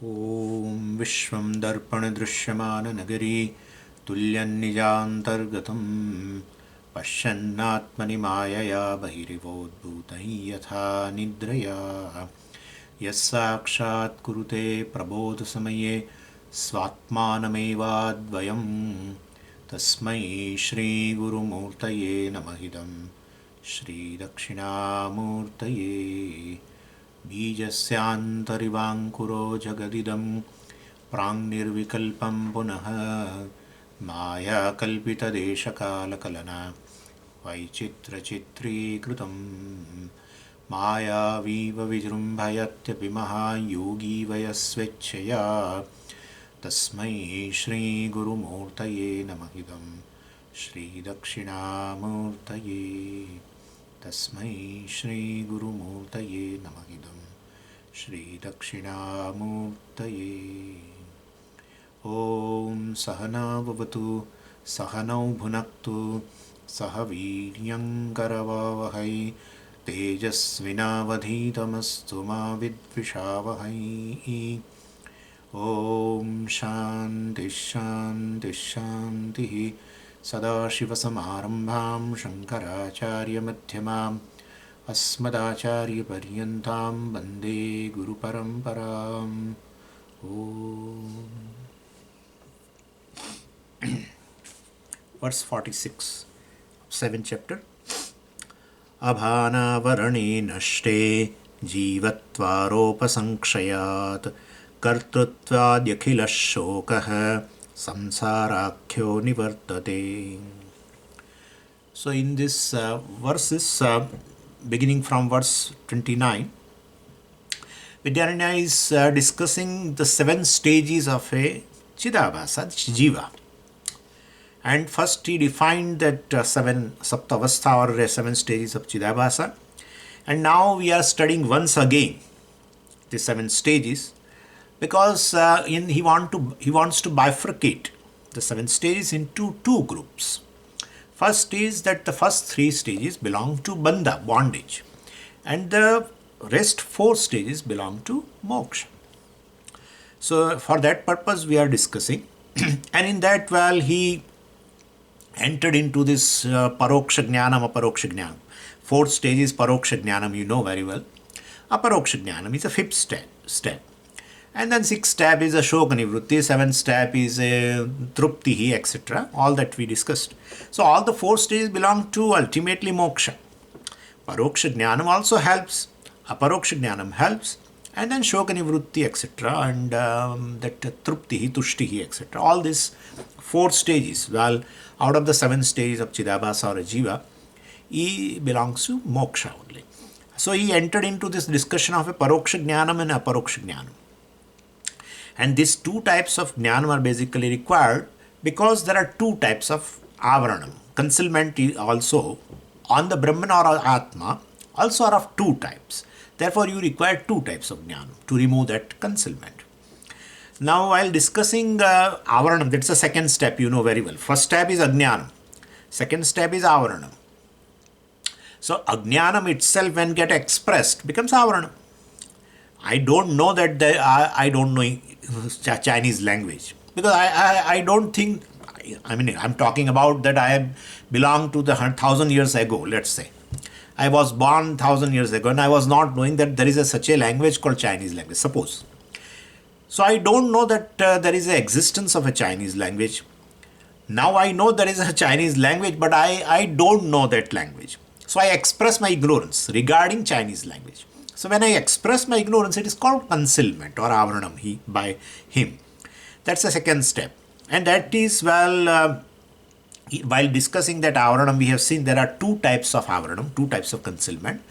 ॐ विश्वं दर्पणदृश्यमाननगरी तुल्यन्निजान्तर्गतं पश्यन्नात्मनि मायया बहिरिवोद्भूतं यथा निद्रया यस्साक्षात् कुरुते प्रबोधसमये स्वात्मानमेवाद्वयं तस्मै श्रीगुरुमूर्तये नमः इदं श्रीदक्षिणामूर्तये बीजस्यान्तरिवाङ्कुरो जगदिदं प्राङ्निर्विकल्पं पुनः मायाकल्पितदेशकालकलना वैचित्रचित्रीकृतं मायावीव विजृम्भयत्यपि महायोगी वयस्वेच्छया तस्मै श्रीगुरुमूर्तये नमः इदं श्रीदक्षिणामूर्तये तस्मै श्रीगुरुमूर्तये नमः इदं श्रीदक्षिणामूर्तये। ॐ सहना भवतु सहनौ भुनक्तु सह वीर्यङ्करवावहै तेजस्विनावधीतमस्तु मा विद्विषावहै। ॐ शान्तिः शान्तिः शान्तिः। सदाशिवसमारम्भां शङ्कराचार्यमध्यमाम् अस्मदाचार्यपर्यन्तां वन्दे गुरुपरम्पराम्। Verse 46, 7th chapter. अभानावरणे नष्टे जीवत्वारोपसंक्षयात् कर्तृत्वाद्यखिलः शोकः samsarakhyo nivartate. So in this verses, beginning from verse 29, Vidyaranya is discussing the 7 stages of a Chidabhasa, Jiva. And first he defined that 7 Saptavastha or 7 stages of Chidabhasa. And now we are studying once again the 7 stages, because he wants to bifurcate the 7 stages into 2 groups. First is that the first 3 stages belong to bandha, bondage, and the rest 4 stages belong to moksha. So for that purpose we are discussing, and in that he entered into this paroksha jnanam, aparoksha jnanam. 4th stage is paroksha jnanam, you know very well. Aparoksha jnanam is the 5th step. And then 6th step is a shoka nivrutti, 7th step is a truptihi, etc. All that we discussed. So all the 4 stages belong to ultimately moksha. Paroksha jnanam also helps, aparoksha jnanam helps, and then shoka nivrutti, etc. And that truptihi, tushtihi, etc. All these 4 stages, well, out of the 7 stages of Chidabhasa or a Jiva, he belongs to moksha only. So he entered into this discussion of a paroksha jnanam and aparoksha jnanam. And these 2 types of jnanam are basically required because there are 2 types of avaranam. Concealment is also on the Brahman or Atma also are of 2 types. Therefore, you require 2 types of jnanam to remove that concealment. Now, while discussing avaranam, that's the 2nd step, you know very well. First step is ajnanam. 2nd step is avaranam. So, ajnanam itself, when get expressed, becomes avaranam. I don't know that I don't know Chinese language, because I don't think, I mean, I'm talking about that I belong to the 1,000 years ago, let's say. I was born 1,000 years ago and I was not knowing that there is such a language called Chinese language, suppose. So I don't know that there is an existence of a Chinese language. Now I know there is a Chinese language, but I don't know that language. So I express my ignorance regarding Chinese language. So when I express my ignorance, it is called concealment or avaranam by him. That's the 2nd step. And that is, while discussing that avaranam, we have seen there are 2 types of avaranam, 2 types of concealment.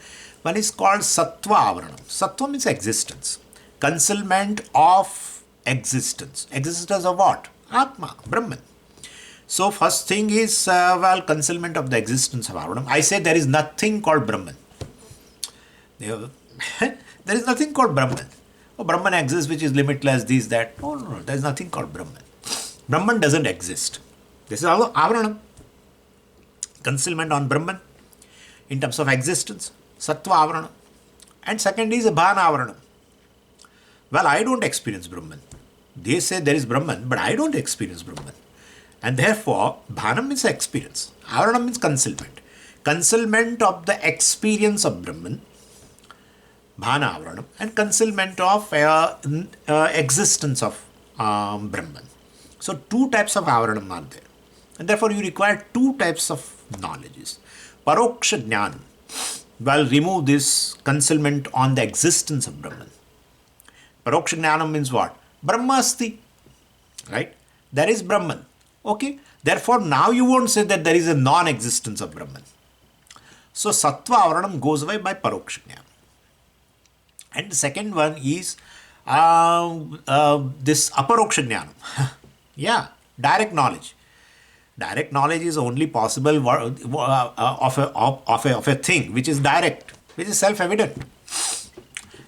One is called sattva avaranam. Sattva means existence. Concealment of existence. Existence of what? Atma, Brahman. So first thing is, concealment of the existence of avaranam. I say there is nothing called Brahman. There is nothing called Brahman. Oh, Brahman exists, which is limitless, this, that. No, there is nothing called Brahman. Brahman doesn't exist. This is avaranam. Concealment on Brahman in terms of existence. Sattva avaranam. And second is bhana avaranam. Well, I don't experience Brahman. They say there is Brahman, but I don't experience Brahman. And therefore, Bhanam means experience. Avaranam means concealment. Concealment of the experience of Brahman, Bhana Avaranam, and concealment of existence of Brahman. So, two types of Avaranam are there. And therefore, you require two types of knowledges. Paroksha Jnanam will remove this concealment on the existence of Brahman. Paroksha Jnanam means what? Brahmasti, right? There is Brahman. Okay? Therefore, now you won't say that there is a non-existence of Brahman. So, Sattva Avaranam goes away by Paroksha Jnana. And the second one is this Aparoksha Jnanam. Yeah, direct knowledge. Direct knowledge is only possible of a thing which is direct, which is self-evident.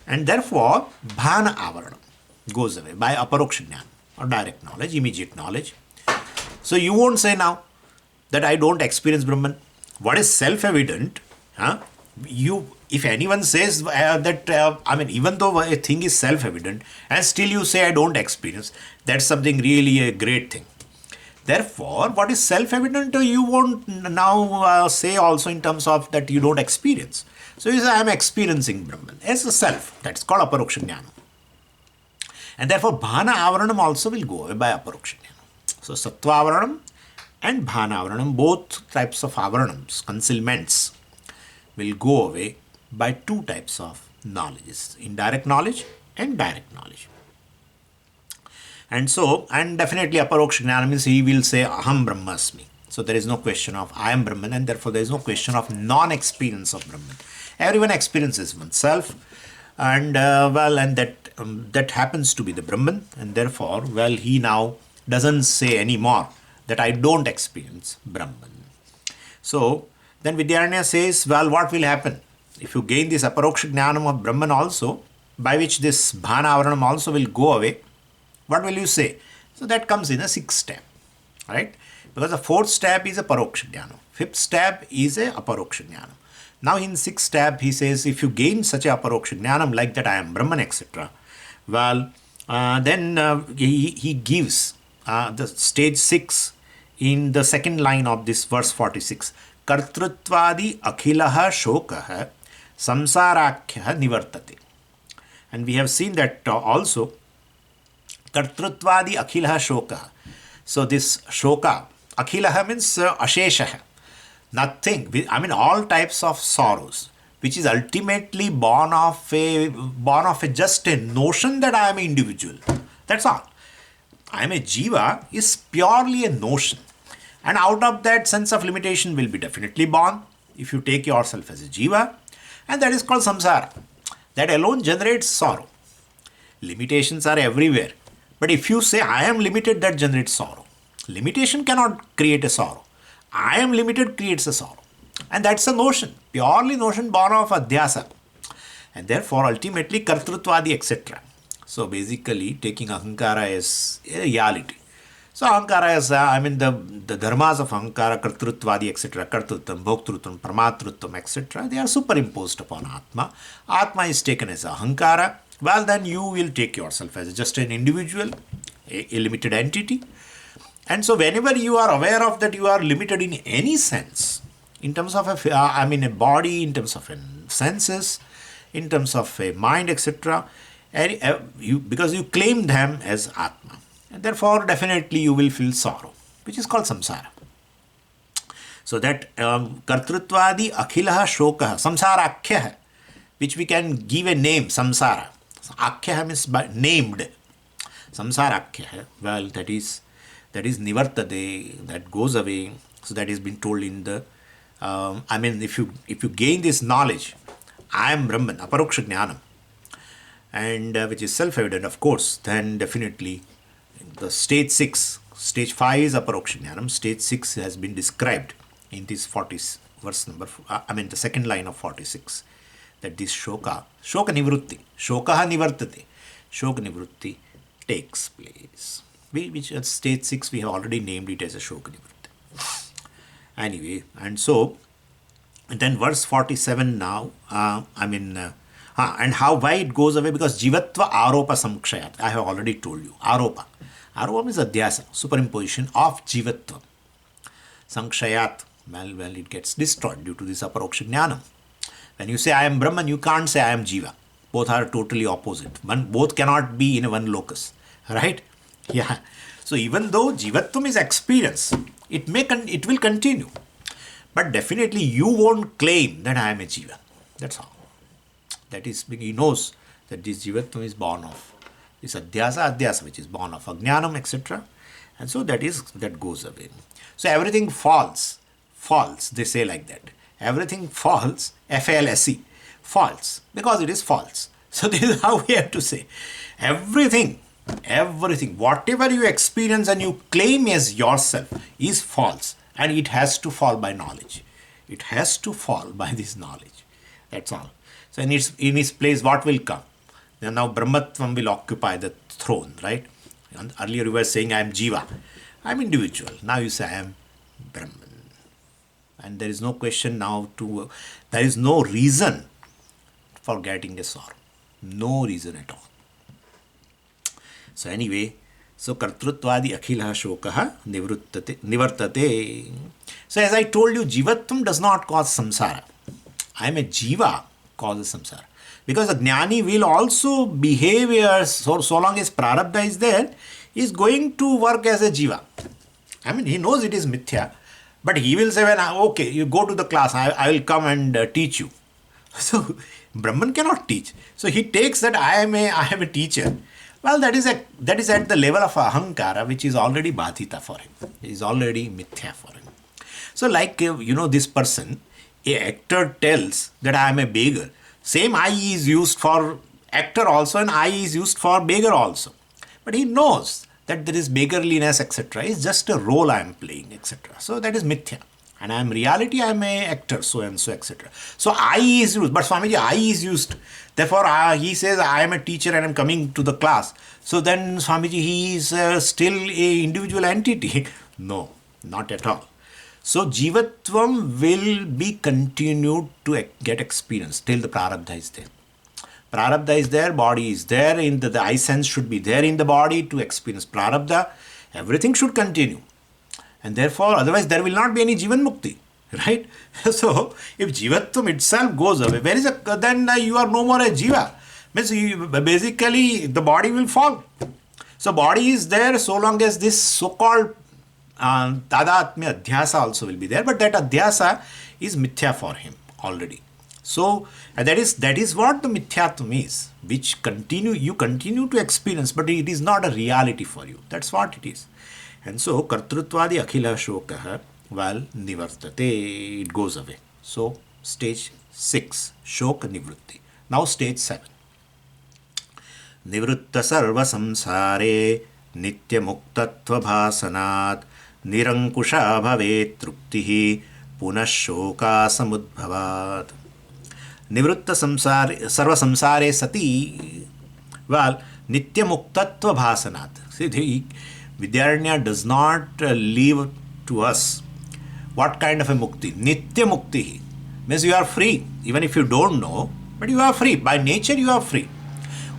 And therefore, Bhana Avaranam goes away by Aparoksha Jnana, or direct knowledge, immediate knowledge. So you won't say now that I don't experience Brahman. What is self-evident, if anyone says even though a thing is self-evident and still you say I don't experience, that's something really a great thing. Therefore, what is self-evident, you won't now say also in terms of that you don't experience. So you say I am experiencing Brahman as a self. That's called Aparoksha Jnana. And therefore, Bhana Avaranam also will go away by Aparoksha Jnana. So Sattva Avaranam and Bhana Avaranam, both types of Avaranams, concealments, will go away by two types of knowledges, indirect knowledge and direct knowledge. And so, and definitely Aparoksha Jnana means he will say Aham Brahmasmi. So there is no question of I am Brahman, and therefore there is no question of non-experience of Brahman. Everyone experiences oneself, and that happens to be the Brahman, and therefore, he now doesn't say anymore that I don't experience Brahman. So then Vidyaranya says, what will happen? If you gain this Aparoksha Jnanam of Brahman also, by which this Bhana Avaranam also will go away, what will you say? So that comes in a sixth step, right? Because the fourth step is a Paroksha Jnana. Fifth step is a Aparoksha Jnana. Now in sixth step, he says, if you gain such a Aparoksha Jnanam like that I am Brahman, etc., then he gives the stage 6 in the second line of this verse 46. Kartrutvadi akhilaha shokah samsarakhya nivartate. And we have seen that also. Kartrutvadi akhilaha shoka. So this shoka, akhilaha means asheshaha. Nothing, all types of sorrows, which is ultimately born of just a notion that I am an individual. That's all. I am a jiva is purely a notion. And out of that, sense of limitation will be definitely born if you take yourself as a jiva. And that is called samsara. That alone generates sorrow. Limitations are everywhere. But if you say, I am limited, that generates sorrow. Limitation cannot create a sorrow. I am limited creates a sorrow. And that's a notion, purely notion born of adhyasa. And therefore, ultimately, kartrutvadi, etc. So basically, taking ahankara as a reality. So ahankara is, the dharmas of ahankara, kartrutvadi, etc., kartrutvam, bhoktrutvam, pramatrutvam, etc., they are superimposed upon Atma. Atma is taken as ahankara. Then you will take yourself as just an individual, a limited entity. And so whenever you are aware of that you are limited in any sense, in terms of a body, in terms of senses, in terms of a mind, etc., because you claim them as Atma. And therefore, definitely you will feel sorrow, which is called samsara. So that kartrutvadi akhilaha shokaha, samsarakhya, which we can give a name, samsara. Akhya means named. Samsarakhya, that is nivartade, that goes away. So that is been told in the, if you gain this knowledge, I am Brahman, Aparoksha Jnanam, and which is self-evident, of course, then definitely the stage 6, stage 5 is Aparoksha Jnanam, stage 6 has been described in this 40 verse number, the second line of 46. That this shoka nivrutti, shokaha nivartate, shoka nivrutti takes place. Which at stage 6 we have already named it as a shoka nivrutti. Anyway, and so then verse 47 now, And why it goes away? Because jivatva aropa samkshayat. I have already told you. Aropa. Aropa is adhyasa, superimposition of jivatva. Sankshayat, well, it gets destroyed due to this aparoksha jnanam. When you say I am Brahman, you can't say I am Jiva. Both are totally opposite. Both cannot be in one locus. Right? Yeah. So even though Jivatvam is experience, it will continue. But definitely you won't claim that I am a Jiva. That's all. That is, he knows that this Jivatvam is born of this adhyasa, which is born of Ajnanam, etc. And so that goes away. So everything falls, they say like that. Everything falls, F-A-L-S-E, false, because it is false. So this is how we have to say. Everything, whatever you experience and you claim as yourself is false, and it has to fall by knowledge. It has to fall by this knowledge. That's all. So in its place, what will come? Then now Brahmatvam will occupy the throne, right? And earlier you were saying I am Jiva. I am individual. Now you say I am Brahman. And there is no question now there is no reason for getting a sorrow. No reason at all. So anyway, so kartrutvadi akhilah shokaha nivartate. So as I told you, jivatvam does not cause samsara. I am a jiva causes samsara. Because a jnani will also behave so long as prarabdha is there, he is going to work as a jiva. I mean, he knows it is mithya, but he will say, okay, you go to the class, I will come and teach you. So Brahman cannot teach. So he takes that I am a teacher. Well, that is at the level of ahankara, which is already badhita for him. It is already mithya for him. So like, this person, a actor tells that I am a beggar. Same I is used for actor also, and I is used for beggar also. But he knows that there is beggarliness, etc. It's just a role I am playing, etc. So that is mithya. And I am reality, I am a actor, so and so, etc. So I is used, but Swamiji, I is used. Therefore, he says, I am a teacher and I am coming to the class. So then, Swamiji, he is still a individual entity. No, not at all. So jivatvam will be continued to get experience till the prarabdha is there. Prarabdha is there, body is there, the I sense should be there in the body to experience prarabdha. Everything should continue. And therefore, otherwise there will not be any jivan mukti. Right? So, if jivatvam itself goes away, then you are no more a jiva. Means basically the body will fall. So body is there so long as this so-called tadatmya adhyasa also will be there, but that adhyasa is mithya for him already. So that is what the mithyatvam is, which you continue to experience, but it is not a reality for you. That's what it is. And so kartrutvadi akhila shokaha, well, nivartate, it goes away. So stage 6, shoka nivrutti. Now stage 7. Nivritta sarva samsare nitya muktatva bhasanat nirankusha bhave truptihi punah shoka samudbhavat. Nivritta sarva samsare sati, well, nitya muktatva bhasanat. See, Vidyaranya does not leave to us what kind of a mukti. Nitya mukti means you are free. Even if you don't know, but you are free. By nature you are free.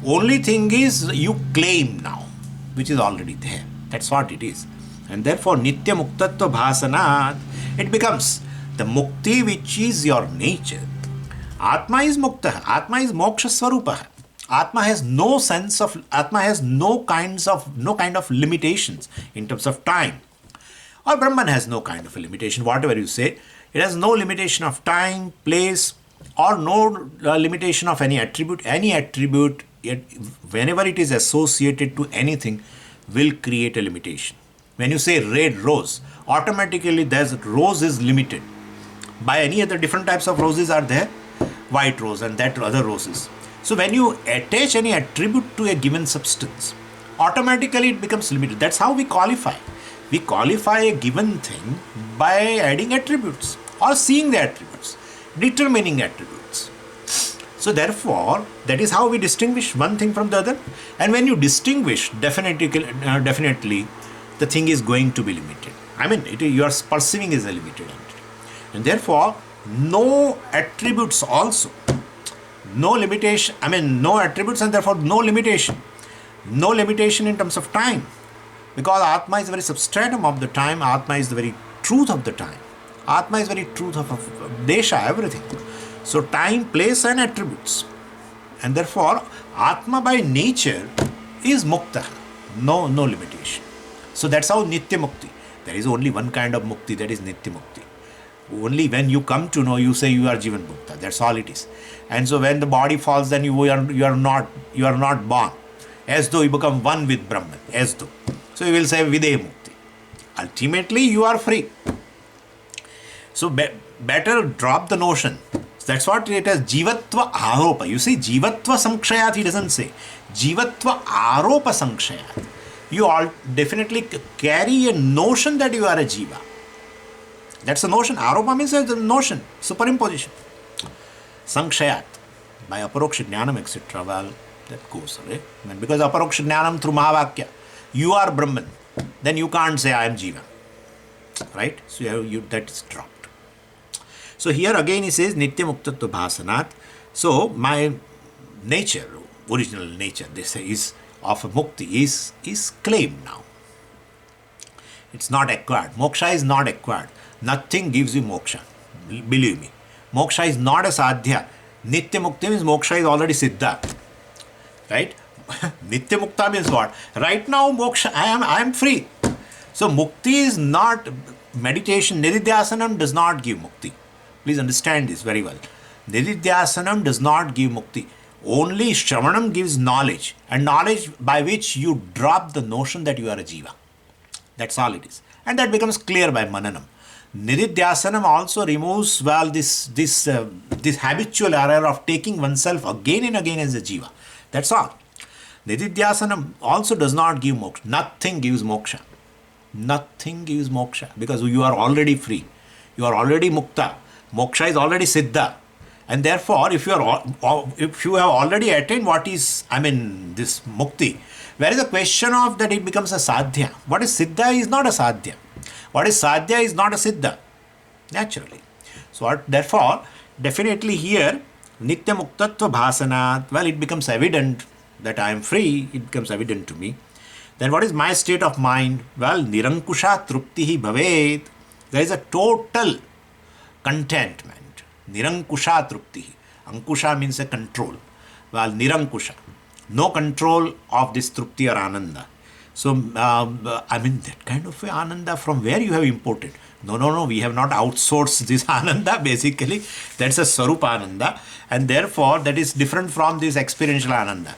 Only thing is you claim now, which is already there. That's what it is. And therefore nitya muktatva bhasanat, it becomes the mukti which is your nature. Atma is mukta. Atma is moksha swarupa. Atma has no kind of limitations in terms of time. Or Brahman has no kind of a limitation. Whatever you say, it has no limitation of time, place, or no limitation of any attribute. Any attribute, whenever it is associated to anything, will create a limitation. When you say red rose, automatically rose is limited. By any other different types of roses are there, white rose and that other roses. So when you attach any attribute to a given substance, automatically it becomes limited. That's how we qualify. We qualify a given thing by adding attributes or seeing the attributes, determining attributes. So therefore, that is how we distinguish one thing from the other. And when you distinguish, definitely the thing is going to be limited. I mean, you are perceiving as a limited entity. And therefore, no attributes also no limitation, no attributes and therefore no limitation. No limitation in terms of time. Because Atma is the very substratum of the time, Atma is the very truth of the time. Atma is very truth of Desha, everything. So time, place and attributes. And therefore, Atma by nature is Mukta. No limitation. So that's how Nitya Mukti. There is only one kind of Mukti, that is Nitya Mukti. Only when you come to know, you say you are Jivan Mukta. That's all it is. And so when the body falls, then you are not born. As though you become one with Brahman. As though. So you will say Videha Mukti. Ultimately, you are free. So better drop the notion. That's what it is. Jivatva Aropa. You see, Jivatva Sankshayat, he doesn't say. Jivatva Aropa Sankshayat. You all definitely carry a notion that you are a Jiva. That's a notion. Aropa means a notion, superimposition. Sankshayat, by Aparoksha Jnanam, etc. Well, that goes away. Because Aparoksha Jnanam through Mahavakya, you are Brahman. Then you can't say I am Jiva. Right? So that is dropped. So here again he says Nitya Muktatva Bhasanat. So my nature, original nature, they say, is of a mukti is claimed now. It's not acquired. Moksha is not acquired. Nothing gives you moksha. Believe me. Moksha is not a sadhya. Nitya Mukti means moksha is already siddha. Right? Nitya Mukta means what? Right now moksha, I am free. So mukti is not meditation. Nididhyasanam does not give mukti. Please understand this very well. Nididhyasanam does not give mukti. Only Shravanam gives knowledge. And knowledge by which you drop the notion that you are a jiva. That's all it is. And that becomes clear by Mananam. Nididhyasanam also removes, this habitual error of taking oneself again and again as a jiva. That's all. Nididhyasanam also does not give moksha. Nothing gives moksha. Nothing gives moksha. Because you are already free. You are already mukta. Moksha is already siddha. And therefore, if you have already attained what is, this mukti, where is the question of that it becomes a sadhya? What is siddha is not a sadhya. What is sadhya is not a siddha. Naturally. So therefore, definitely here, Nitya Muktatva Bhasanat, well, it becomes evident that I am free, it becomes evident to me. Then what is my state of mind? Well, Nirankusha Truptihi Bhavet. There is a total contentment. Nirankusha Truptihi. Ankusha means a control. Well, Nirankusha. No control of this Trupti or Ananda. So, that kind of Ananda from where you have imported? No, we have not outsourced this Ananda, basically. That's a Sarupa Ananda. And therefore, that is different from this experiential Ananda.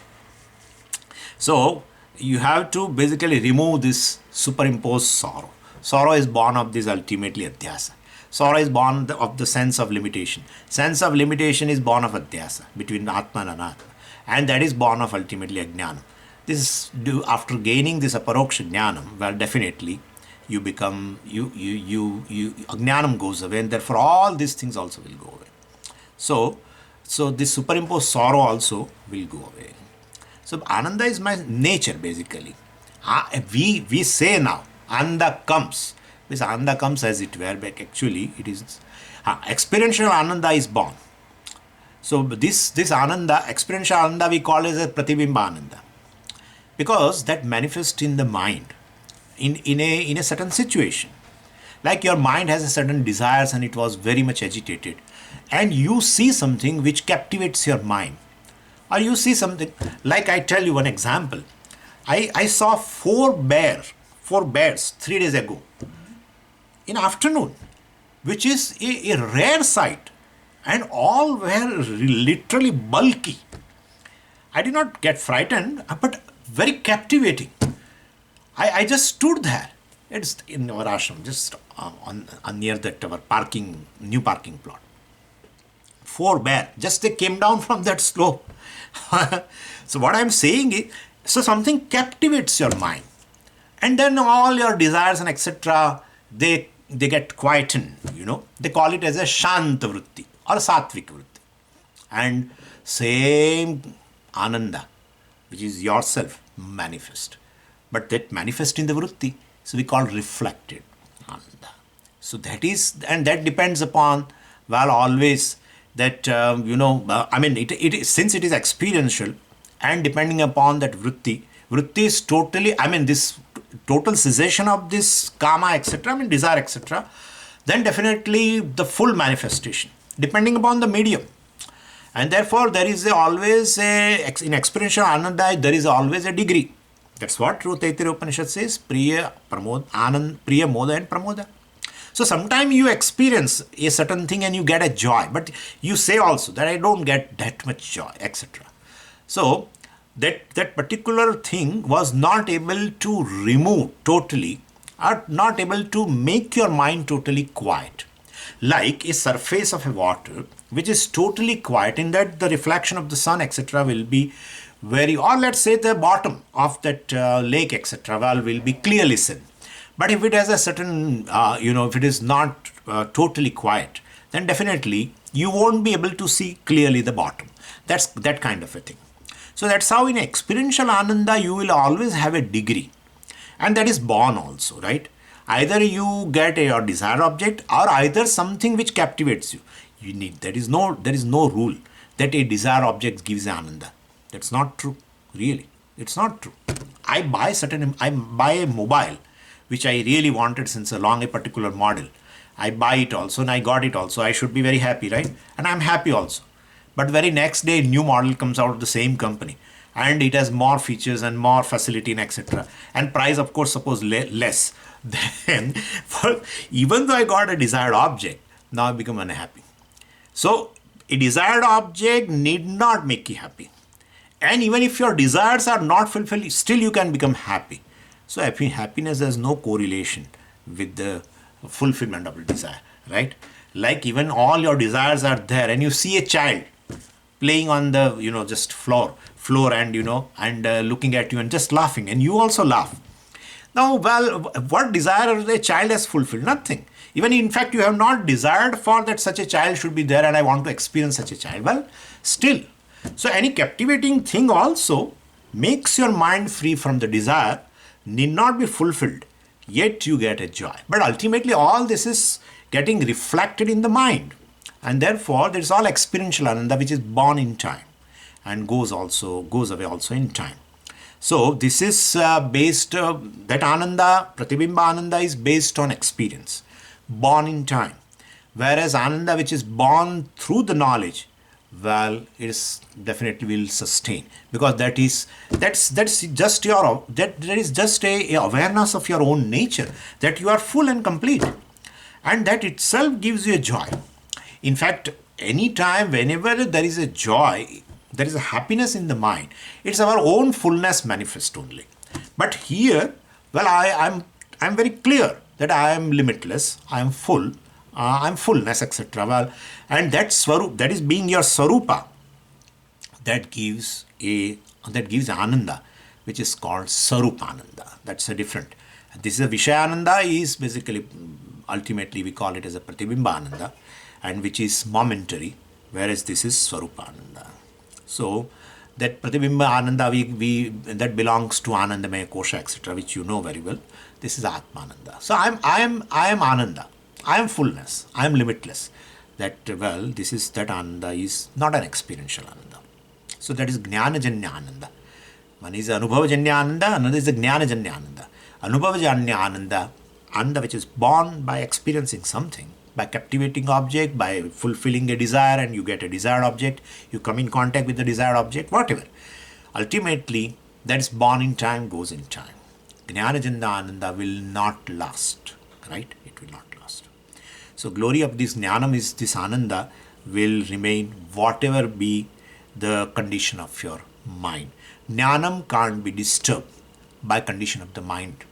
So, you have to basically remove this superimposed sorrow. Sorrow is born of this ultimately Adhyasa. Sorrow is born of the sense of limitation. Sense of limitation is born of Adhyasa, between Atma and Anatma. And that is born of ultimately Ajnanam. After gaining this Aparoksha Jnanam, well, definitely you become, Ajnanam goes away, and therefore all these things also will go away. So this superimposed sorrow also will go away. So Ananda is my nature, basically. We say now, Ananda comes. This Ananda comes as it were, but actually it is, experiential Ananda is born. So this Ananda, experiential Ananda, we call as a Pratibimba Ananda. Because that manifests in the mind, in a certain situation. Like your mind has a certain desires and it was very much agitated. And you see something which captivates your mind. Or you see something, like I tell you one example. I saw four bears 3 days ago in afternoon, which is a rare sight. And all were literally bulky. I did not get frightened, but very captivating. I just stood there. It's in our ashram, just on near that our new parking plot. 4 bears, just they came down from that slope. So what I'm saying is, so something captivates your mind. And then all your desires and etc., they get quietened, They call it as a Shanta Vritti or Satvik Vritti. And same Ananda, which is yourself, manifest. But that manifest in the Vritti, so we call reflected Ananda. So that is, and that depends upon, always that I mean, since it is experiential, and depending upon that vritti is totally, I mean, this total cessation of this kama, etc., I mean, desire, etc., then definitely the full manifestation, depending upon the medium. And therefore, there is always in experiential ananda, there is always a degree. That's what True Taittiriya Upanishad says, Priya, Pramod, Anand, Priya, Moda and Pramoda. So sometimes you experience a certain thing and you get a joy, but you say also that I don't get that much joy, etc. So that particular thing was not able to remove totally, or not able to make your mind totally quiet. Like a surface of a water which is totally quiet, in that the reflection of the sun, etc., will be very, or let's say the bottom of that lake, etc., well, will be clearly seen. But if it has a certain, if it is not totally quiet, then definitely you won't be able to see clearly the bottom. That's that kind of a thing. So that's how in experiential ananda you will always have a degree, and that is born also, right? Either you get your desired object, or either something which captivates you. You need, there is no rule that a desired object gives ananda. That's not true, really. It's not true. I buy a mobile which I really wanted since a long, a particular model. I buy it also and I got it also. I should be very happy, right? And I'm happy also. But very next day, new model comes out of the same company, and it has more features and more facility and etc. And price, of course, suppose less. Then, even though I got a desired object, now I become unhappy. So, a desired object need not make you happy. And even if your desires are not fulfilled, still you can become happy. So happiness has no correlation with the fulfillment of the desire, right? Like even all your desires are there, and you see a child playing on the just floor, and looking at you and just laughing, and you also laugh. Now, well, what desire a child has fulfilled? Nothing. Even in fact, you have not desired for that such a child should be there, and I want to experience such a child. Well, still. So any captivating thing also makes your mind free from the desire, need not be fulfilled, yet you get a joy. But ultimately all this is getting reflected in the mind, and therefore there is all experiential ananda which is born in time and goes away also in time. So this is that ananda, pratibimba ananda, is based on experience, born in time, whereas ananda which is born through the knowledge, well, it is definitely will sustain, because that's just your, that there is just a awareness of your own nature, that you are full and complete, and that itself gives you a joy. In fact, anytime, whenever there is a joy, there is a happiness in the mind, it's our own fullness manifest only. But here, well, I'm very clear that I am limitless, I am full, I'm fullness, etc. Well, and that swarup, that is being your swarupa, that gives ananda, which is called sarupananda. That's a different. This is a vishayananda, is basically, ultimately we call it as a pratibimba ananda, and which is momentary, whereas this is swarupananda. So that pratibimba ananda, we that belongs to anandamaya kosha, etc., which you know very well. This is atmananda. So I am ananda. I am fullness. I am limitless. That, well, this is, that ananda is not an experiential ananda. So that is jnana-janya ananda. One is anubhava-janya ananda, another is the jnana-janya ananda. Anubhava-janya ananda which is born by experiencing something, by captivating object, by fulfilling a desire, and you get a desired object, you come in contact with the desired object, whatever. Ultimately, that is born in time, goes in time. Jnana-janya ananda will not last, right? It will not last. So glory of this jnanam is this ananda will remain whatever be the condition of your mind. Jnanam can't be disturbed by condition of the mind.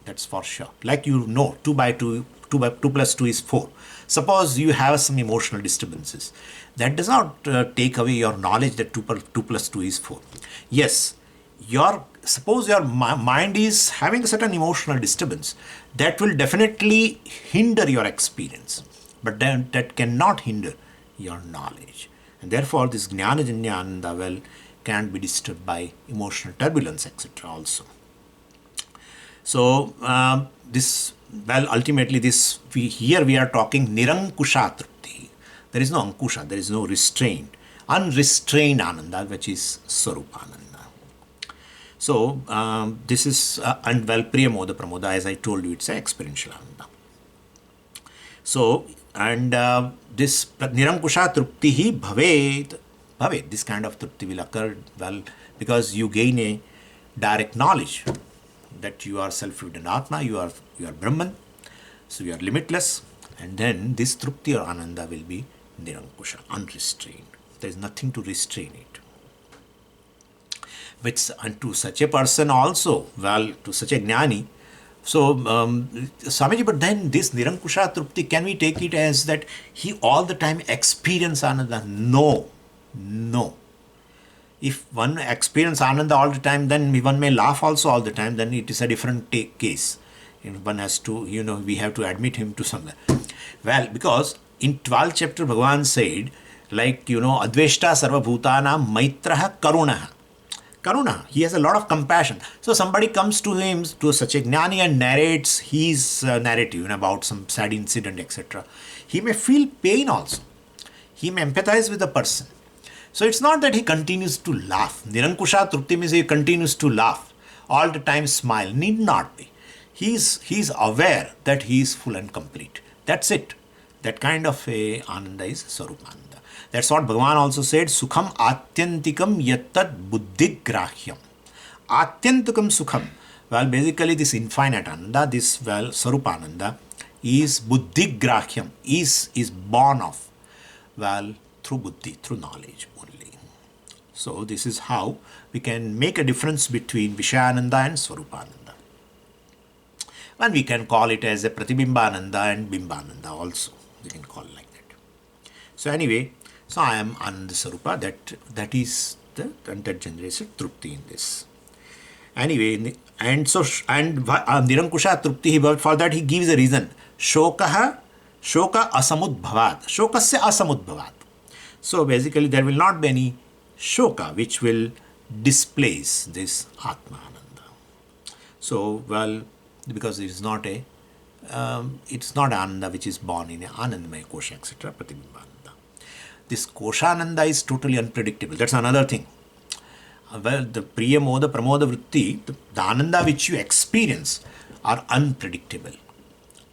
That's for sure. Like 2 plus 2 is 4. Suppose you have some emotional disturbances. That does not take away your knowledge that 2 plus 2 is 4. Yes, suppose your mind is having a certain emotional disturbance, that will definitely hinder your experience, but then that cannot hinder your knowledge. And therefore this jnana-janya ananda, well, can't be disturbed by emotional turbulence, etc. also. So ultimately we are talking nirankusha trupti, There is no Ankusha, there is no restraint. Unrestrained Ananda, which is Swarupananda. So, this is, and well, Priyamoda Pramoda, as I told you, it's an experiential Ananda. So, and this Nirankusha Truptihi Bhavet, this kind of Trupti will occur, well, because you gain a direct knowledge that you are self-evident Atma, you are Brahman, so you are limitless, and then this Trupti or Ananda will be Nirankusha, unrestrained. There is nothing to restrain it. Which, and to such a person also, well, to such a Jnani, so, Swamiji, but then this Nirankusha Trupti, can we take it as that he all the time experience Ananda? No. If one experience Ananda all the time, then one may laugh also all the time, then it is a different case. One has to, we have to admit him to somewhere. Well, because in 12th chapter, Bhagavan said, like, Adveshta Sarva Bhutanam Maitraha Karunaha. Karuna, he has a lot of compassion. So somebody comes to him, to such a Jnani, and narrates his narrative about some sad incident, etc. He may feel pain also. He may empathize with the person. So it's not that he continues to laugh. Nirankusha Trupti means he continues to laugh. All the time smile. Need not be. He's aware that he is full and complete. That's it. That kind of a Ananda is Swarupananda. That's what Bhagavan also said, Sukham Atyantikam Yattat Buddhigrahyam. Atyantikam Sukham. Well, basically this infinite Ananda, this, well, Swarupananda is Buddhigrahyam, is born of, well, through Buddhi, through knowledge only. So this is how we can make a difference between Vishayananda and Swarupananda. And we can call it as a Pratibimbananda and Bimbananda also. We can call it like that. So anyway, so I am Ananda Swarupa, that is that generates a Trupti in this. Anyway, and so, and Nirankusha Trupti, for that he gives a reason. Shoka asamudbhavat. Shokasya asamudbhavat. So basically there will not be any shoka which will displace this Atma Ananda. So, well, because it is not it's not Ananda which is born in a Anandamaya Kosha, etc. Pratibimbananda. This Koshananda is totally unpredictable. That's another thing. Well, the Priyamoda, Pramoda Vritti, the Ananda which you experience are unpredictable,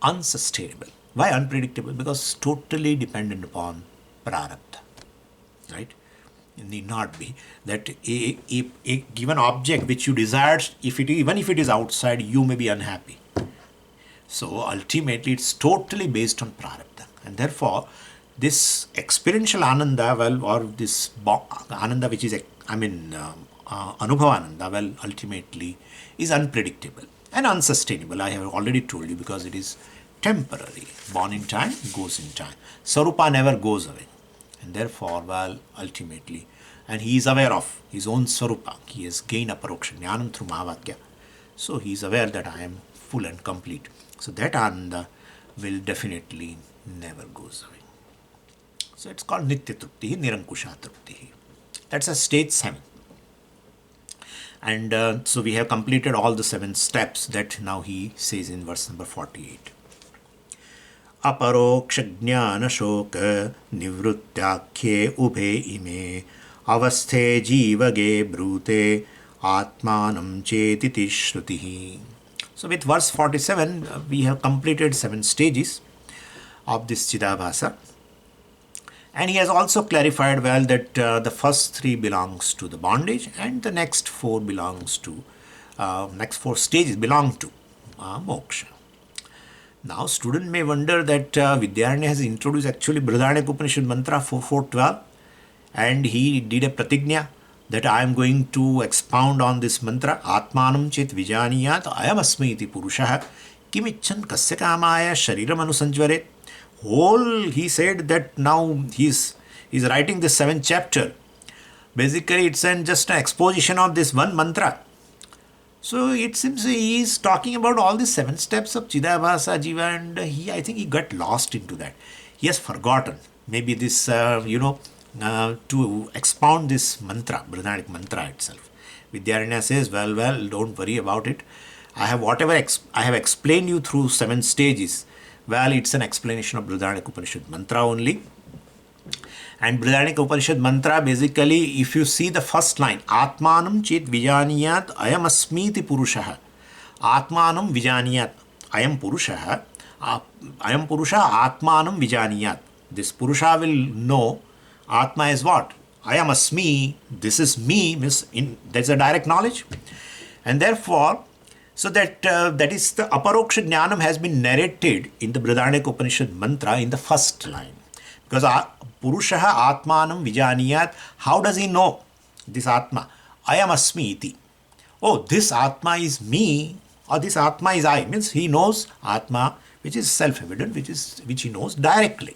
unsustainable. Why unpredictable? Because it's totally dependent upon Prarabdha. Right? It need not be that a given object which you desire, even if it is outside, you may be unhappy. So ultimately it's totally based on Prarabdha. And therefore, this experiential Ananda, well, or this Ananda which is, Anubhavananda, well, ultimately is unpredictable and unsustainable. I have already told you, because it is temporary. Born in time, goes in time. Swarupa never goes away. And therefore, well, ultimately, and he is aware of his own Swarupa. He has gained aparoksha jnanam through Mahavakya. So he is aware that I am full and complete. So that Ananda will definitely never goes away. So it's called Nitya Trupti, Nirankusha Trupti. That's a stage 7. And so we have completed all the 7 steps that now he says in verse number 48. Aparoksha jnana shoka nivrutyakhe ubhe ime avasthe jivage brute atmanam chetiti shrutihi. So with verse 47, we have completed 7 stages of this Chidabhasa. And he has also clarified well that the first 3 belongs to the bondage, and the next 4 belongs to, next 4 stages belong to moksha. Now student may wonder that Vidyaranya has introduced actually Brihadaranyaka Upanishad mantra 4412, and he did a pratigna that I am going to expound on this mantra, Atmanam chet vijaniyat ayam asmi iti purushah kimichan kasya kamaya shariram anusanjvare. He said that now he's writing the 7th chapter. Basically, it's just an exposition of this one mantra. So it seems he is talking about all the 7 steps of Chidabhasa Jiva, and I think he got lost into that. He has forgotten maybe this, to expound this mantra, Brihadaranyaka mantra itself. Vidyaranya says, well, don't worry about it. I have explained you through 7 stages. Well, it's an explanation of Brihadaranyaka Upanishad mantra only. And Brihadaranyaka Upanishad mantra, basically, if you see the first line, Atmanam Chet Vijaniyat Ayam Asmiti Purushaha. Atmanam Vijaniyat Ayam Purushaha. Ayam Purusha Atmanam Vijaniyat. This Purusha will know Atma is what? Ayam Asmi. This is me. Means that's a direct knowledge. And therefore, so that is the Aparoksha Jnanam has been narrated in the Brihadaranyaka Upanishad mantra in the first line. Because Purushaha Atmanam Vijaniyat, how does he know this Atma? Ayam Asmi iti. Oh, this Atma is me, or this Atma is I. Means he knows Atma, which is self-evident, which he knows directly.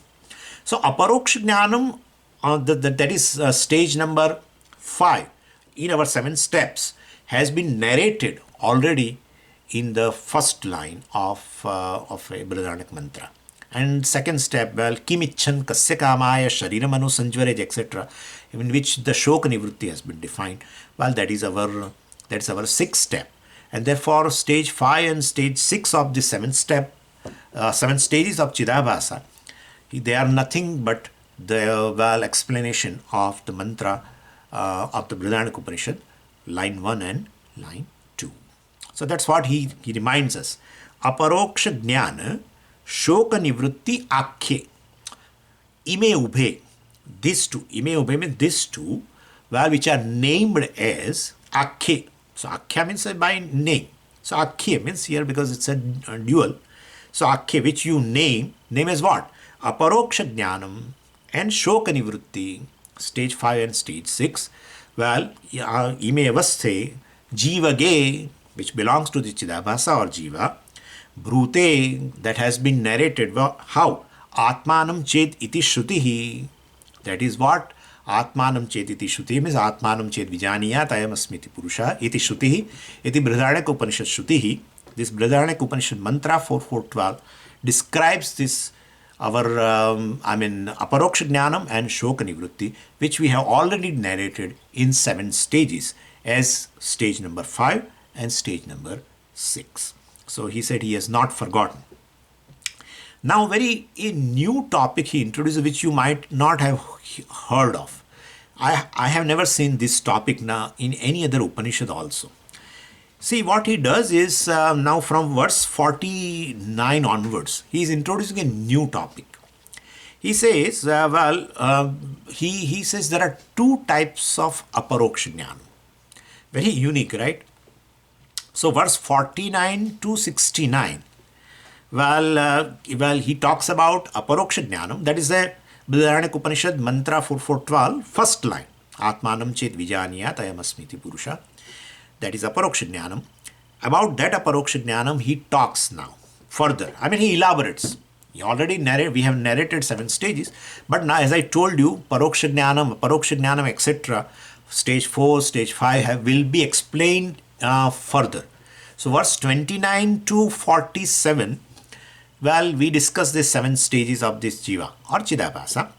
So Aparoksha Jnanam, that is stage number 5 in our 7 steps, has been narrated already in the first line of a Brihadaranyaka mantra. And second step, well, kimichan kasya kamaya shariram anusanjvarej, etc., in which the shoka nivrutti has been defined. Well, that's our 6th step. And therefore, stage 5 and stage 6 of the 7 stages of Chidabhasa, they are nothing but the explanation of the mantra of the Brihadaranyaka Upanishad, line 1 and line 2. So that's what he reminds us. Aparoksha jnana shoka nivrutti akhye. Ime ubhe. These two. Ime ubhe means these two, which are named as akhye. So akhya means by name. So akhye means here, because it's a dual. So akhye, which you name as what? Aparoksha jnanam and shoka nivrutti, stage 5 and stage 6. Well, ime avasthe jiva ge, which belongs to the Chidabhasa or Jiva. Brute, that has been narrated. How? Atmanam chet iti shrutihi. That is what? Atmanam chet iti shrutihi means Atmanam chet vijaniyat ayam asmiti purusha iti shrutihi. Iti Brihadaranyaka Upanishad shrutihi. This Brihadaranyaka Upanishad mantra 4.4.12 describes this, our Aparoksha Jnanam and Shoka Nivrutti, which we have already narrated in 7 stages as stage number 5 and stage number 6. So he said he has not forgotten. Now, a new topic he introduced, which you might not have heard of. I have never seen this topic now in any other Upanishad also. See, what he does is, now from verse 49 onwards, he is introducing a new topic. He says, he says there are 2 types of Aparoksha Jnana. Very unique, right? So verse 49 to 69, he talks about Aparoksha Jnanam. That is a Brihadaranyaka Upanishad mantra 4.4.12, first line. Atmanam chet vijaniyat ayam asmiti purusha. That is Aparoksha Jnanam. About that Aparoksha Jnanam, he talks now further. He elaborates. We have narrated 7 stages, but now, as I told you, Paroksha Jnanam, etc., stage 4, stage 5 will be explained further. So verse 29 to 47, we discuss the 7 stages of this Jiva or Chidabhasa.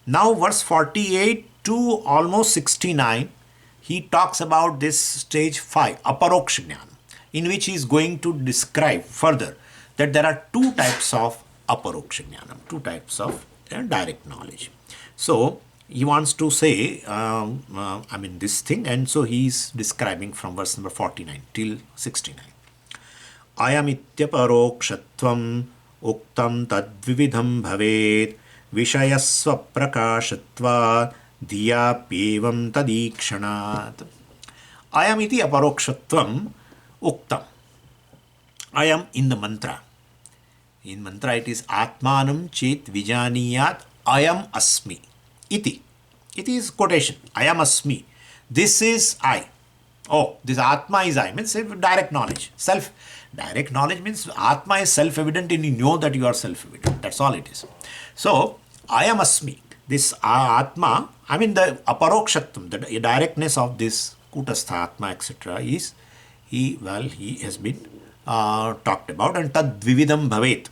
Now verse 48 to almost 69, he talks about this stage 5, Aparoksha Jnana, in which he is going to describe further that there are 2 types of Aparoksha Jnana, 2 types of direct knowledge. So he wants to say, this thing, and so he is describing from verse number 49 till 69. Ayamitya parokshatvam uktam tadvividham bhavet vishayasva prakashatva dhiyapyevam tadikshanat. Ayamiti aparokshatvam uktam. Ayam in the mantra. In mantra it is Atmanam chet vijaniyat ayam asmi. Iti. Iti is quotation. Ayam asmi. This is I. Oh, this Atma is I. Means direct knowledge. Direct knowledge means Atma is self-evident and you know that you are self-evident. That's all it is. So, Ayam asmi. This Atma, the aparokshatvam, the directness of this Kutastha Atma, etc. is, he has been talked about, and tad vividam bhavet.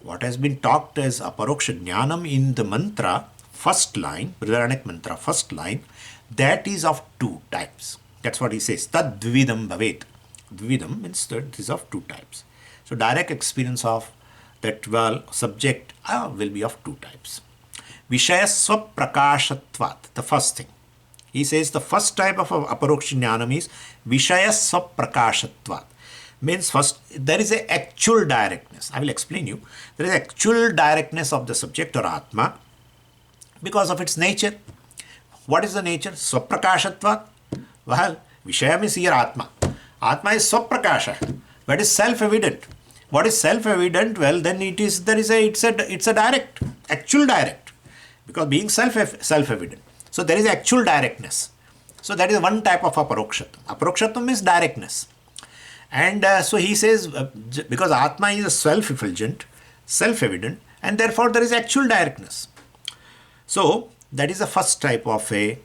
What has been talked as Aparoksha Jnanam in the mantra, first line, Brihadaranyaka mantra, first line, that is of 2 types. That's what he says. Tad vividam bhavet. Vividam means that it is of 2 types. So direct experience of that subject will be of 2 types. Vishaya Swaprakashatvat, the first thing. He says the first type of aparoksha jnanam is Vishaya Swaprakashatvat. Means first, there is a actual directness. I will explain you. There is actual directness of the subject or Atma because of its nature. What is the nature? Swaprakashatvat. Well, Vishaya means here Atma. Atma is Swaprakasha. But is self-evident. What is self-evident? Well, then it's a direct, actual direct. Because being self-evident. So there is actual directness. So that is one type of aparokshatam. Aparokshatam means directness. And so he says, because Atma is a self-effulgent, self-evident, and therefore there is actual directness. So that is the first type of a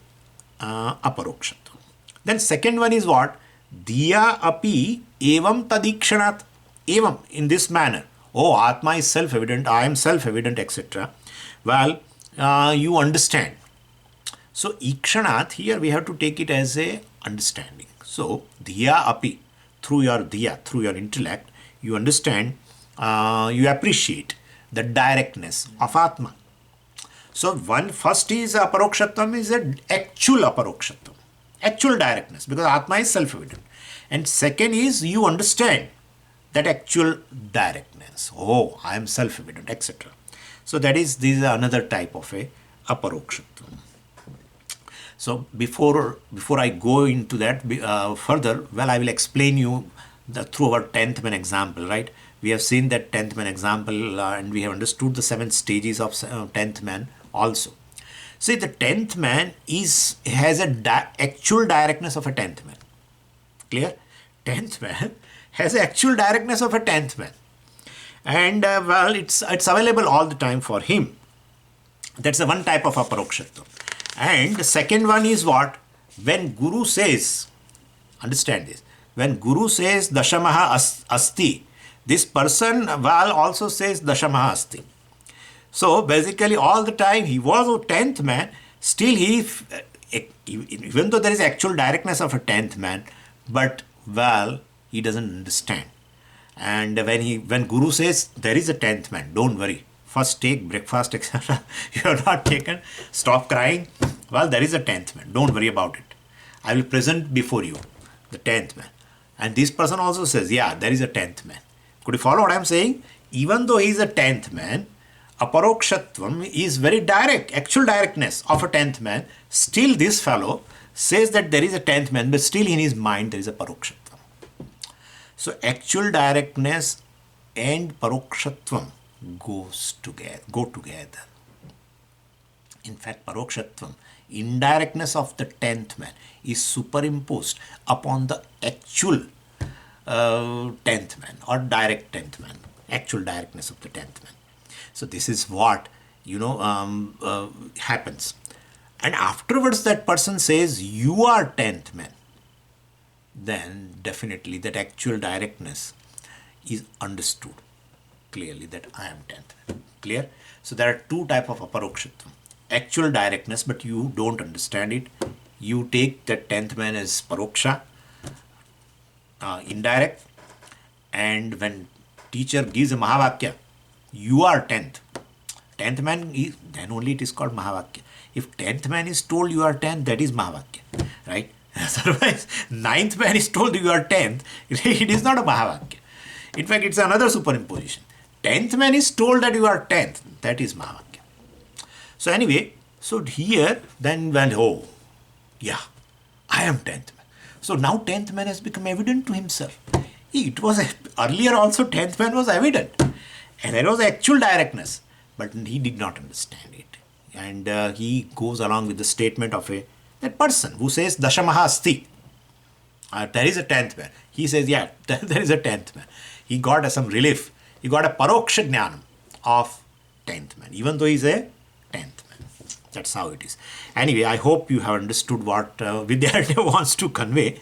aparokshatam. Then second one is what? Diya api evam tadikshanat. Evam, in this manner. Oh, Atma is self-evident, I am self-evident, etc. Well, you understand. So, ikshanat, here we have to take it as a understanding. So, diya api, through your diya, through your intellect, you understand, you appreciate the directness of Atma. So, one first is aparokshatam, is an actual aparokshatam, actual directness, because Atma is self-evident. And second is you understand that actual directness. Oh, I am self-evident, etc. So this is another type of a aparokshatam. So before I go into that further, well, I will explain you through our 10th man example, right? We have seen that 10th man example and we have understood the 7 stages of 10th man also. See, the 10th man has a actual directness of a 10th man. Clear? 10th man has the actual directness of a 10th man. And well, it's available all the time for him. That's the one type of aparokshatam. And the second one is what? When Guru says, understand this, when Guru says Dashamaha Asti, this person well also says Dashamaha Asti. So basically all the time he was a 10th man, still even though there is actual directness of a 10th man, but well, he doesn't understand. And when Guru says there is a 10th man, don't worry, first take breakfast, etc. You have not taken, stop crying. Well, there is a 10th man, don't worry about it. I will present before you the 10th man. And this person also says, yeah, there is a 10th man. Could you follow what I am saying? Even though he is a 10th man, aparokshatvam is very direct, actual directness of a 10th man. Still this fellow says that there is a 10th man, but still in his mind there is a parokshatvam. So actual directness and parokshatvam go together. In fact, parokshatvam, indirectness of the 10th man, is superimposed upon the actual 10th man or direct 10th man, actual directness of the 10th man. So this is what, happens. And afterwards that person says, you are 10th man. Then definitely that actual directness is understood clearly that I am 10th man. Clear? So there are two types of aparokshatvam. Actual directness, but you don't understand it. You take that 10th man as paroksha, indirect, and when teacher gives a mahavakya, you are 10th. 10th man, then only it is called mahavakya. If 10th man is told you are 10th, that is mahavakya, right? Otherwise, 9th man is told you are 10th, it is not a mahavakya. In fact, it's another superimposition. 10th man is told that you are 10th, that is mahavakya. So anyway, so here, then when, oh, yeah, I am 10th man. So now 10th man has become evident to himself. It was, earlier also 10th man was evident. And there was actual directness. But he did not understand it. And he goes along with the statement of that person who says, Dashamaha Asti. There is a 10th man. He says, yeah, there is a 10th man. He got some relief. He got a paroksha jnanam of 10th man, even though he is a 10th man. That's how it is. Anyway, I hope you have understood what Vidyaranya wants to convey.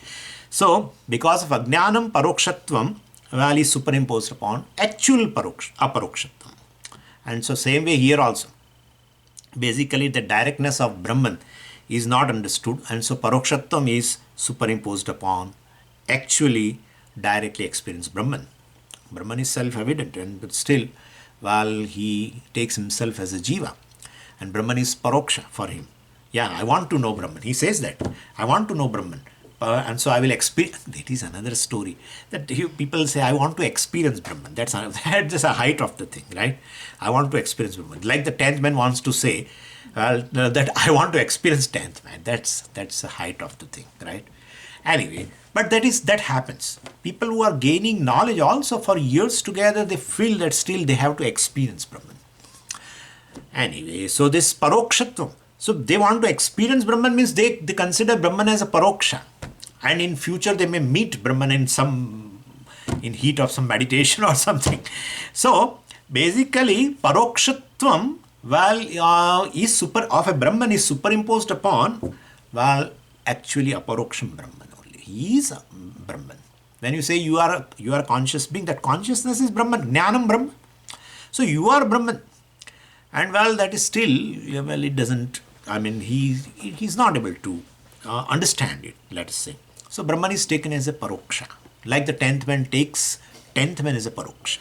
So, because of ajnanam, parokshatvam, well, is superimposed upon actual aparokshatvam. And so, same way here also. Basically, the directness of Brahman is not understood, and so parokshatvam is superimposed upon actually directly experienced Brahman. Brahman is self-evident, but still, while he takes himself as a jiva. And Brahman is paroksha for him. Yeah, I want to know Brahman. He says that. I want to know Brahman. And so I will experience. That is another story. That people say, I want to experience Brahman. That's just a height of the thing, right? I want to experience Brahman. Like the 10th man wants to say, that I want to experience 10th man. That's the height of the thing, right? Anyway, but that happens. People who are gaining knowledge also for years together, they feel that still they have to experience Brahman. Anyway, so this parokshatvam. So they want to experience Brahman means they consider Brahman as a paroksha. And in future they may meet Brahman in heat of some meditation or something. So basically parokshatvam, of a Brahman is superimposed upon, actually aparoksham Brahman only. He is a Brahman. When you say you are a conscious being, that consciousness is Brahman, Jnanam Brahman. So you are Brahman. And that is still, it doesn't, he's not able to understand it, let us say. So Brahman is taken as a paroksha. Like the 10th man takes 10th man as a paroksha.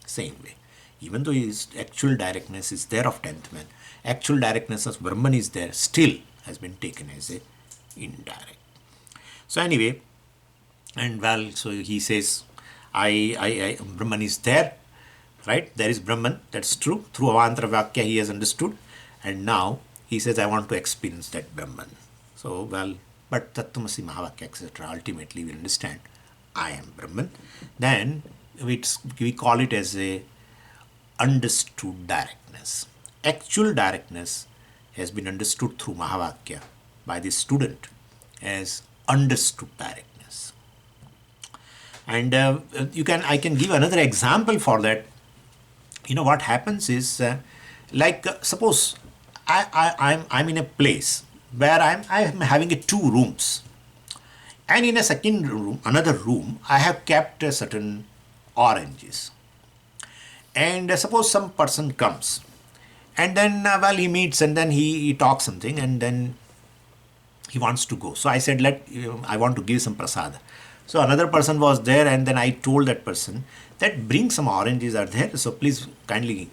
Same way. Even though his actual directness is there of 10th man, actual directness of Brahman is there, still has been taken as a indirect. So anyway, and so he says, Brahman is there, right? There is Brahman, that's true. Through Avantra Vakya he has understood. And now he says, I want to experience that Brahman. So, but Tattvamasi Mahavakya, etc. Ultimately we understand, I am Brahman. Then we call it as a understood directness. Actual directness has been understood through Mahavakya by the student as understood directness. And I can give another example for that. What happens is, suppose I'm in a place where I'm having 2 rooms, and in a second room, another room, I have kept certain oranges. And suppose some person comes, and then he meets, and then he talks something, and then he wants to go. So I said, I want to give some prasada. So another person was there, and then I told that person that bring some oranges are there, so please kindly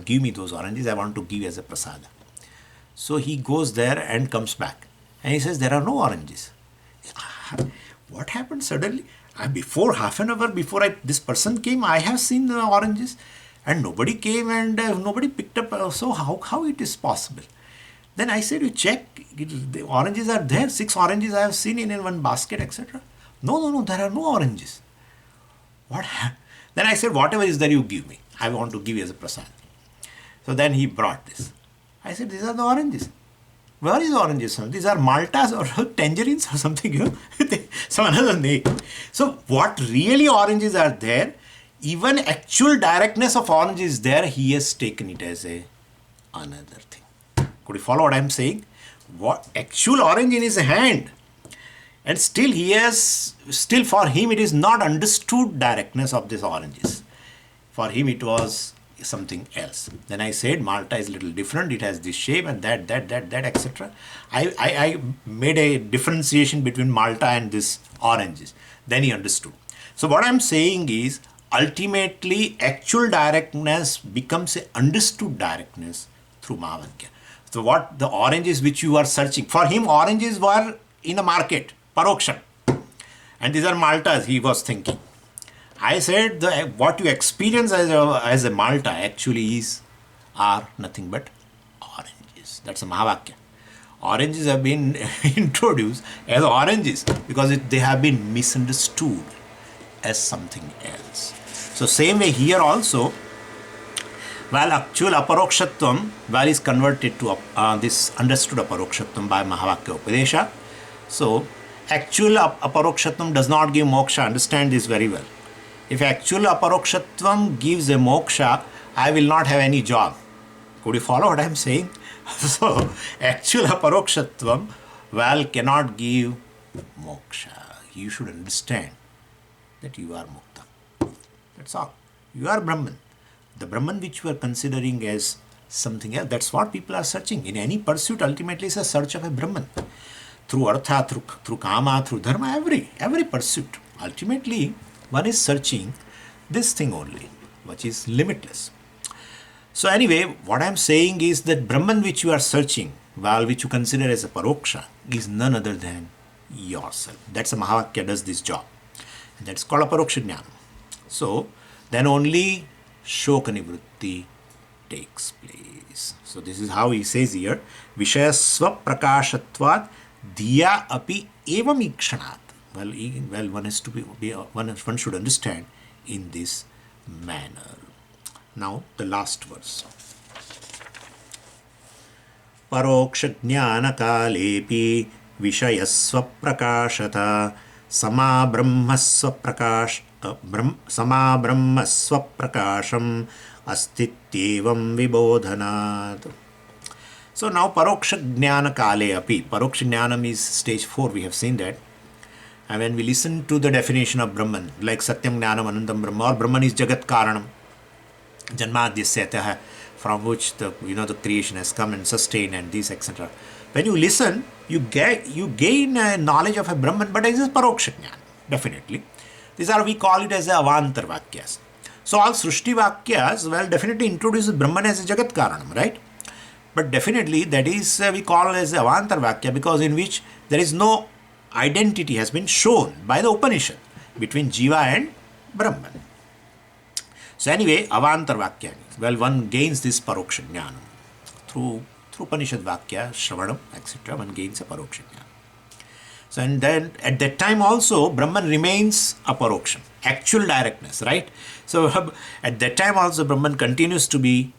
give me those oranges, I want to give as a prasada. So he goes there and comes back, and he says, there are no oranges. What happened suddenly? Before half an hour before this person came, I have seen the oranges, and nobody came, and nobody picked up. So how it is possible? Then I said, you check, the oranges are there, 6 oranges I have seen in one basket, etc. No, there are no oranges. What happened? Then I said, whatever is there, you give me. I want to give you as a prasad. So then he brought this. I said, these are the oranges. Where is oranges? These are Maltas or tangerines or something, some another name. So what really oranges are there, even actual directness of orange is there, he has taken it as another thing. Could you follow what I am saying? What actual orange in his hand, and still for him it is not understood directness of these oranges. For him it was something else. Then I said Malta is a little different, it has this shape and that etc. I made a differentiation between Malta and this oranges. Then he understood. So what I am saying is, ultimately actual directness becomes a understood directness through Mahavakya. So what the oranges which you are searching, for him oranges were in the market, paroksha, and these are Maltas, he was thinking. I said what you experience as a Malta actually are nothing but oranges. That's a Mahavakya. Oranges have been introduced as oranges because they have been misunderstood as something else. So same way here also, while actual aparokshatvam is converted to this understood aparokshatvam by Mahavakya Upadesha. So actual aparokshatvam does not give moksha. Understand this very well. If actual aparokshatvam gives a moksha, I will not have any job. Could you follow what I am saying? So actual aparokshatvam cannot give moksha. You should understand that you are mukta. That's all. You are Brahman. The Brahman which you are considering as something else, that's what people are searching. In any pursuit, ultimately is a search of a Brahman. Through artha, through kama, through dharma, every pursuit. Ultimately, one is searching this thing only, which is limitless. So anyway, what I'm saying is that Brahman which you are searching, well, which you consider as a paroksha, is none other than yourself. That's a Mahavakya does this job. And that's called a paroksha jnana. So then only shoka nivritti takes place. So this is how he says here, Vishayasva prakashatvat diya api evam ikshanat. Well, one has to one should understand in this manner. Now the last verse. Paroksha jnana kalepi vishayasva prakashata sama brahmasva prakasham astityevam vibodhanat. So now paroksha jnana kale api. Paroksha jnanam is stage 4. We have seen that. And when we listen to the definition of Brahman, like Satyam Jnanam Anandam Brahma, or Brahman is Jagat Karanam, Janmadhyasya, from which the creation has come and sustained and this, etc. When you listen, you gain a knowledge of a Brahman, but it is Paroksha Jnana, definitely. These are, we call it as a Avantar Vakyas. So all Srushti Vakyas, well, definitely introduce Brahman as a Jagat Karanam, right? But definitely that is, we call as a Avantar Vakya, because in which there is no identity has been shown by the Upanishad between Jiva and Brahman. So anyway, Avantar Vakya, well, one gains this Paroksha Jnana. Through Upanishad Vakya, Shravanam, etc., one gains a Paroksha Jnana. So and then at that time also, Brahman remains a Paroksha, actual directness, right? So at that time also, Brahman continues to be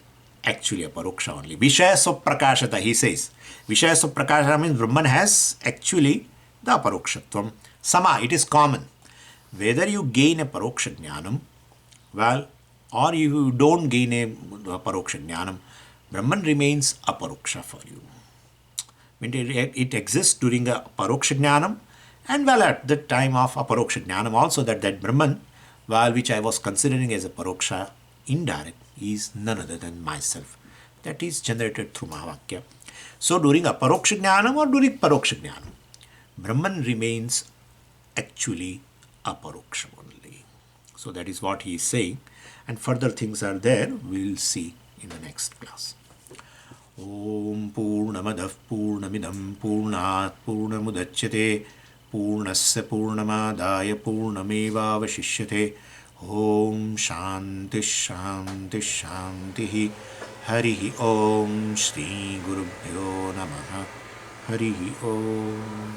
actually a Paroksha only. Vishayasva Prakashata, he says. Vishayasva Prakashata means Brahman has actually the Parokshatvam. Sama, it is common. Whether you gain a Paroksha Jnanam, well, or you don't gain a Paroksha Jnanam, Brahman remains a Paroksha for you. It exists during a Paroksha Jnanam, and well, at the time of a Paroksha Jnanam also, that Brahman, well, which I was considering as a Paroksha indirect, is none other than myself. That is generated through Mahavakya. So during a Paroksha Jnanam or during Paroksha Jnanam, Brahman remains actually a Paroksha only. So that is what he is saying, and further things are there, we will see in the next class. Om Purnamadav Purnamidam Purnat Purnamudachyate Purnasya Purnamadaya Purnameva Vashishyate. Om Shanti Shanti Shanti. Hari Om Shri Gurubhyo Namaha. Hari Om.